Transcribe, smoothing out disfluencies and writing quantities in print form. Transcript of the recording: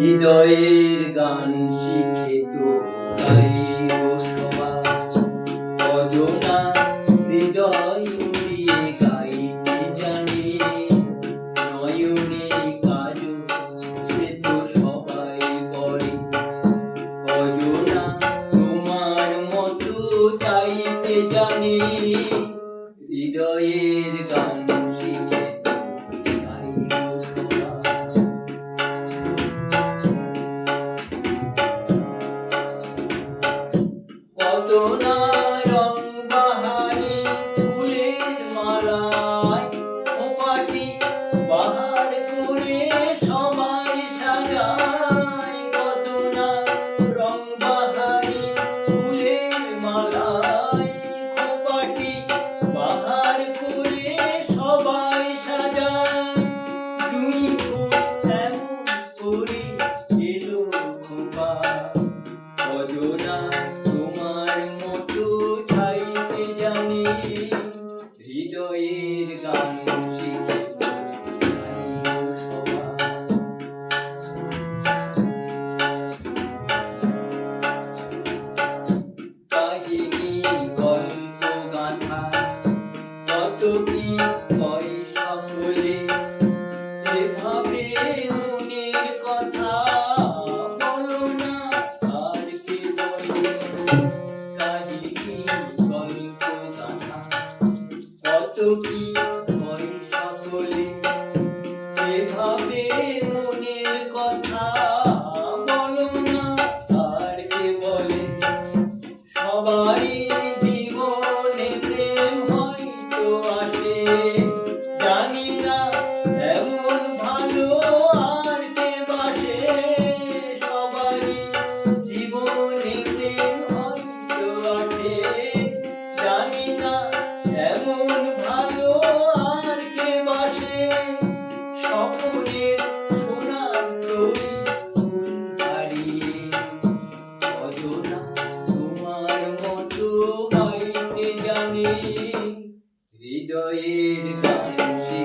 হৃদয়ের গান শিখে তো গাইব সবাই, অজনা হৃদয় দিয়ে গাইতে জানে, নয়নে কাজল সে তো সবাই করে, অজনা তোমার মতো চাইতে জানে, হৃদয়ের গান শিখে তো গাইব সবাই। কত না রং বাহারি ফুলের মালায় খোঁপাটি বাহার করে সবাই সাজায়, কত না রং বাহারি ফুলের মালায় খোঁপাটি বাহার করে সবাই সাজায়, দুই ফুল এমন করে এলো খোঁপা, অজনা তোমার মতো চাইতে জানে, হৃদয়ের গান শিখে গাইব সবাই। কাহিনী গল্প গাথা কত কি কয় সকলে, যেভাবে মনের কথা বলো না আর কে বলে, কাহিনী গল্প গাথা কত কি কয় সকলে, যেভাবে মনের কথা বলো না আর কে বলে, সবারই জীবনে প্রেম হয়তো আসে, জানি না এমন ভালো আর কে বাসে, সবারই জীবনে প্রেম হয়তো আসে, জানি না এমন ভালো আর কে বাসে, স্বপ্নের সোনার তরী ফুল হারিয়ে, অজনা তোমার মতো গাইতে জানে, হৃদয়ের গান শিখে